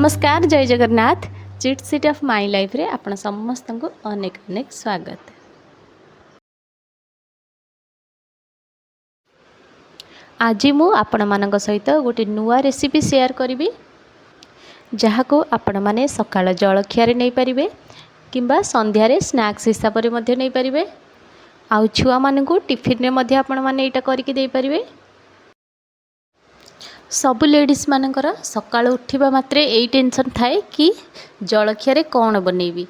नमस्कार जय Jagannath chit seat of my life रे आपण समस्त को अनेक अनेक स्वागत। आज मु आपण मानक सहित गोटे नुआ रेसिपी शेयर करी जहाँ को आपण माने सकाळ जलखिया रे नहीं पारिबे किंबा संध्या रे स्नैक्स हिसाब रे मध्ये नहीं पारिबे आउ छुआ मान को टिफिन रे मध्ये आपण माने एटा करके दे पारिबे। सबु लेडीज मानकर सकाळ उठिबा मात्रे एई टेंशन थाए कि जलखिया रे कौन बनैबी।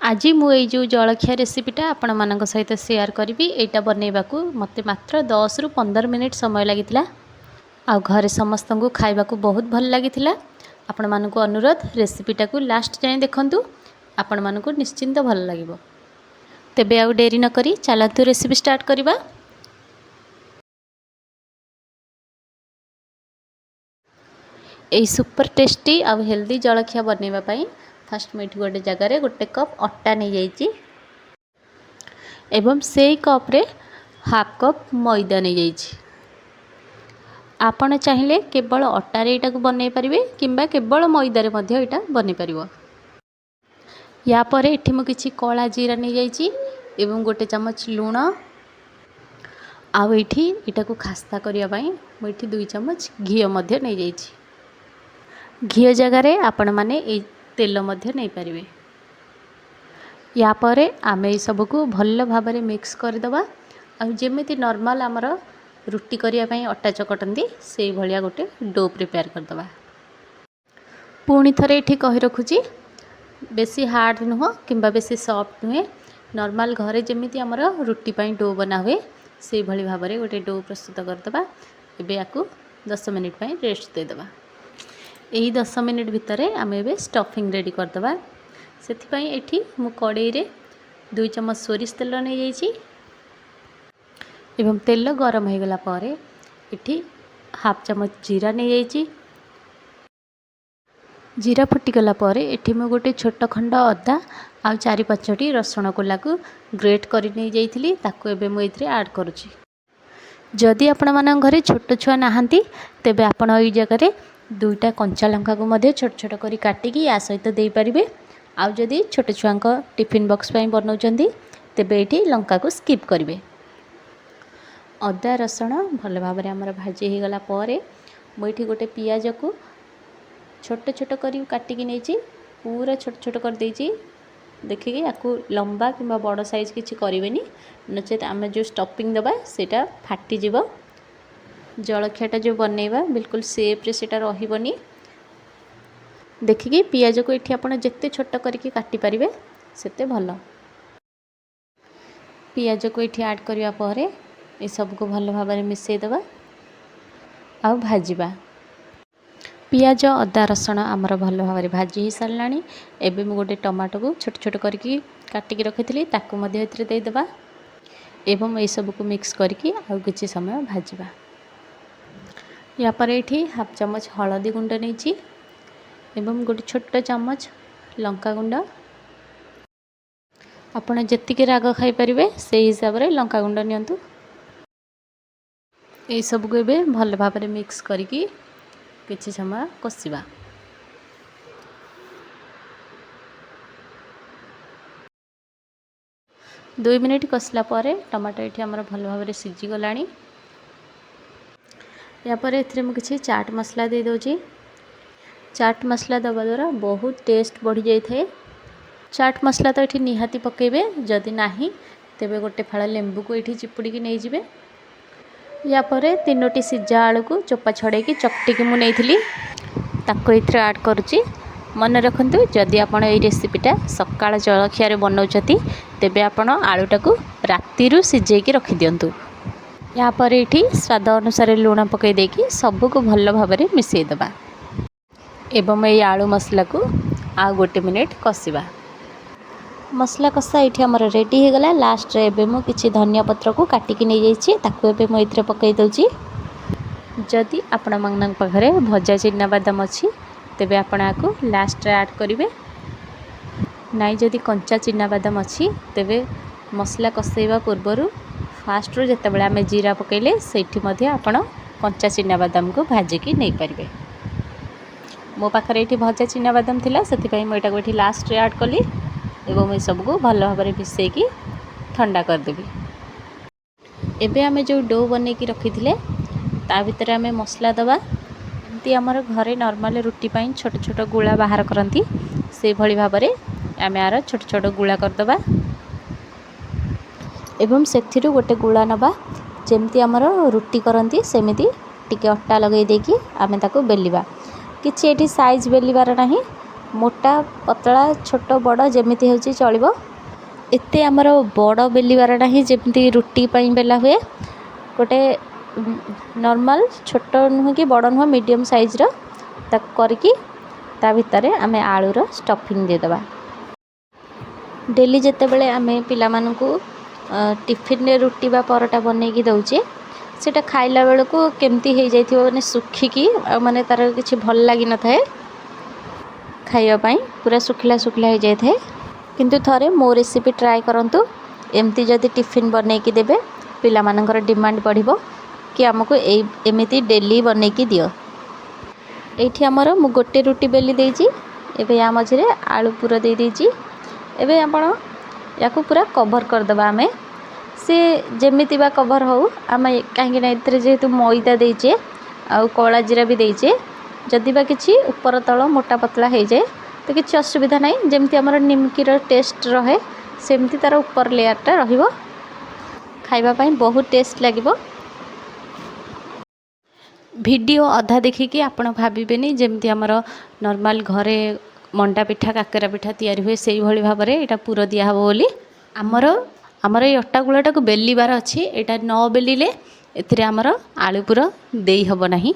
आज मु ए जो जलखिया रेसिपीटा आपण मानक सहित शेयर करी एटा बनैबा को मते मात्र 10 रु 15 मिनिट समय लागितिला आ घरे समस्त को खाइबा को बहुत भल लागितिला। आपण मानको अनुरोध रेसिपीटा को लास्ट जाए देखंतु आपण मानको निश्चिंत भल लागिबो। तेबे आउ डेरी न करी चलतु रेसिपी स्टार्ट करिबा। यही सुपर टेस्टी और हेल्दी जलखिया बनैबा पई फास्ट मुझे गोटे जगार गोटे कप अटा नहीं जाइए एवं से कप रे हाफ कप मैदा नहीं जाइए। आपण चाहिए केवल अटारे एटा को बनई पारिबे किंबा केवल मैदारे मध्य एटा बनी पारिबो। या परे एठी मु किछि कला जीरा नहीं जाइए एवं गोटे चमच लूण आउ एठी एटा को खास्ता करिया पई मु एठी 2 चमच घी मध्य नहीं जाइए। घी जगार आपण माने तेल मध्य नहीं पारिबे। या परे आमे सब को भल भाव में मिक्स करदबा आ जेमिति नॉर्मल आमर रुटी करिया पई अटा चकटंदी से भलिया गोटे डो प्रिपेयर करदबा। पुणी थरे एठी कहि रखुची बेसी हार्ड नुह किंबा बेसी सॉफ्ट नुहे नॉर्मल घरे जेमिति आमर रुटी पई डो बना हुए से भली भाव में गोटे डो प्रस्तुत करदबा। एबे याकू 10 मिनिट पई रेस्ट देदबा। यही 10 मिनिट भितर आम ए स्टफिंग रेडी करदबा। से एठी मु कड़ाई रे 2 चम्मच सोरिष तेल नहीं जाइए एवं तेल गरम हो गला परे एठी हाफ चम्मच जीरा नहीं जाइए। जीरा फुटीगला परे एठी मु गोटे छोट खंड अदा आ 4-5टी रसुण कोला को ग्रेट करी नहीं जाइथिली ताको एबे मु एथरे ऐड करूची। जदि आपण मान घरे छोट छुआ नाहांती तेबे आपण एई जगह 2टा कंचा लंका को मध्य छोट छोट करी काटिकी या सहित दे पारिबे। आउ जदि छोट छुआंक टिफिन बॉक्स पई बनौचंदी तेबे एठी लंका को स्किप करिवे। अदा रसुण भल भाव में आमर भाजी हो गला परे मुझे गोटे पियाज को छोट छोट करी काटिकी नहीं पूरा छोट छोट कर देइची। देखिए याकू लंबा किंबा बड़ साइज किसी करेनि नचेत आम जो स्टफिंग दबा सेटा फाटी जीव। जलखियाटा जो बनैबा बिल्कुल सेप्रे सेटा रहिबनी। देखिए पियाज को ये आप जिते छोट करके काटी पारिबे सेते भल। पियाज को ये ऐड करने पर ये सब को भल भाव में मिसई देबा आ भाजिबा। पियाज अदा रसुण आमर भल भाव में भाजी हो साराणी। एबे मु गोटे टमाटो को छोट छोट करके काटिकी रखी ताकू मध्य एथिरे दे देबा एवं ये सब को मिक्स करके आउ किछि समय भाजिबा। या पर ये हाफ चम्मच हलदी गुंड नहीं एवं गोटे छोट चम्मच लंका गुंड आपण जेतिके राग खाई परिबे से हिसाब रे लंका गुंड नियंतु। ये सब को एबे भल भाव में मिक्स करके किछि समय कसिबा। दो मिनिट कसिला परे टमाटो ये आमर भल भाव में सीझी गलानी। या पर एथिरे मु किछि चाट मसला दे दोची। चाट मसला दबा द्वारा बहुत टेस्ट बढ़ी जाई थे। चाट मसला तो ये निहाती पकेबे जदि नाही तेबे गोटे फाळ लेंबू को ये चिपुड़ी की नहीं जिबे। या पर 3टी सिझा आलू को चोपा छड़े की चकटी की मुझे नहीं ताको इथरे ऐड करुची। मन रखंतु जदि आपण ए रेसिपीटा सकाळ जलखिया रे बनाउछती तेबे आपण आलूटा को राती रु सिझे की रखि दियंतु। या पर ये स्वाद अनुसार लुण पकई देकी सबको भल भाव में मिसई देबा एवं ये आलू मसला को आ गोटे मिनिट कसिबा। मसला कषा ये आमर रेडी हो गला। लास्ट रे एबे मु किछि धनिया पत्र को काटिकी नहीं जाइए ताको एबे मु इथरे पकई दउची। जदि आपण मन पाखरे भजा चिना बादाम अच्छी तेबे आपण आको लास्ट रे ऐड करिवे। नाई जदि कंचा चिना बादाम अच्छी तेबे मसला कषाइबा पूर्वरु फास्ट रो जते बेला आमे जीरा पकेले सेठी मध्ये आपण कंचा चिना बादाम को भाजिकी नहीं पारिबे। मो पाखे ये भजा चिनाबादाम थिला से मुझे ये लास्ट ऐड कली एवं ये सबको भल भाव मिसैकी ठंडा करदेवी। एबे आमे जो डो बने की रखी थिले ता भितर आमे मसला दबा एमती आमर घरे नॉर्मल रुटी पाई छोट छोट गुला बाहर करती से भली भाव में आमे आर छोट छोट गुला करदबा एवं सेथिरु गोटे गुला नबा जेमती आमर रुटी करती सेमिति टिके अट्टा लगे देकी आमे ताको बेलिबा। किछि एठी साइज बेलिबार नाही, मोटा पतला छोट बड़ जेमिति होची चलिबो। एते आमर बड़ बेलिबार नाही जेमती रुटी पाई बेला हुए। गोटे नॉर्मल छोट नुह कि बड़ नुह मीडियम साइज रो ताक करकी ता भितर आमे आलूर स्टफिंग देदबा। डेली जेते बेले आमे पिला मानकु टिफिन रे रुटी बा परोटा बनेकी दउचे सेटा खाइला बेलको केमती हो जाइथिबो माने सुखिकी माने तार किछि भल लागि न थाए खाइबा पई पूरा सुखिला सुखिला हो जाय थाए। किंतु थरे मो रेसिपी ट्राई करंतु एमती जदि टिफिन बनेकी देबे पिला मानकर डिमांड बढ़िबो कि हमको एमिति डेली बनेकी दियो। एठी हमर मु गोटे रुटी बेली देइची एबे या मझरे आलू पूरा दे देइची। एबे आपण याकू पूरा कवर कर दबा आमे से जेमिति बा कवर हो आमे काहे ना इतरे जेतु मैदा देइचे आ कला जीरा भी देइचे जदि बा किछि ऊपर तळ मोटा पतला हो जाए तो किछि असुविधा नहीं। जेमिति हमर निमकीर टेस्ट रहे सेमिति तार ऊपर लेयरटा रहिबो खाइबा पई बहुत टेस्ट लागिबो। वीडियो अधा देखिकी आपण भाबिबेनी जेमिति हमर नॉर्मल घरे मंडा पिठा काकेरा पिठा तैयारी हुए से भली भाव में यहाँ पूर दिया हबो बोली आमर ये अट्टा गुलाटा को बेलिबार अच्छी यहाँ न बेलिले एथिरे आमर आलू पूर देई हबो नाही।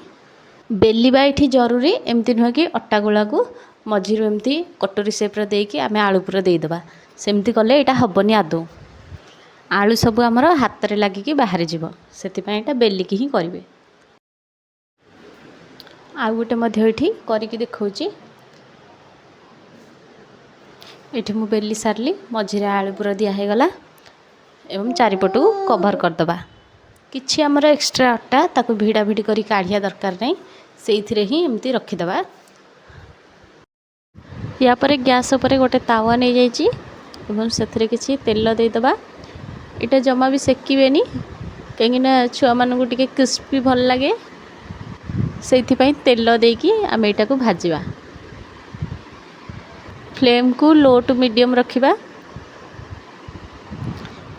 बेलिबा एठी जरूरी एमती नुह कि अट्टा गुला को मझिरु एमती कटोरी सेप्रे देकी आमे आलू पूर देईदबा सेमती कले यहाँ हबनी आदौ आलू सब आमर हाथ रे लागिकी बाहरी जीव सेतिपई एटा बेलिकी ही करिवे। आउ गोटे मध्य एठी करिकी देखौची एठी मु बेली सारली मझिरे आलू पूरा दिया है गला एवं चारिपटू कवर करदबा। किछि हमर एक्स्ट्रा अट्टा ताको भिड़ा भिड़ी करी काढ़िया दरकार नहीं सेइथिरे ही एमती रखिदबा। या परे गैस उपरे गोटे तावा नहीं जाइची एवं सेथिरे किछि तेल देदबा। एटा जमा भी सेकिबेनी कहिना छुआ मानकु टिके क्रिस्पी भल लागे सेइथिपई तेल देकी आमे एटा को भाजीबा। फ्लेम को लो टू मीडियम रखिबा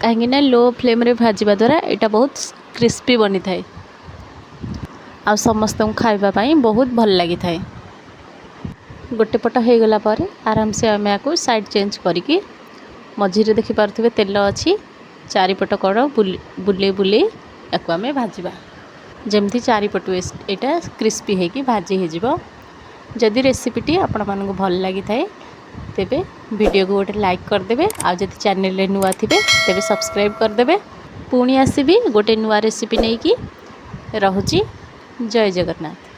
कहीं लो फ्लेम रे भाजवा द्वारा यहाँ बहुत क्रिस्पी बनी थाए आ समस्त खाइबा पई बहुत भल लगी थाए। गोटे पट हो गला पर आराम से आम या साइड चेंज करिकी मझिरे देखि पारथिबे तेल अच्छी चारिपट कड़ बुले बुले या आम भाजवा जमती चारिपटू यहाँ क्रिस्पी होगी भाजी हो। जदि रेसिपीटी आपण मानक भल लगी थाए तेबे वीडियो को गोटे लाइक करदेवे आ जदि चैनल रे नुआ थिबे तेबे सब्सक्राइब करदेवे। पुणी आसीबी गोटे नुआ रेसिपी नहीं कि रहुची। जय जगन्नाथ।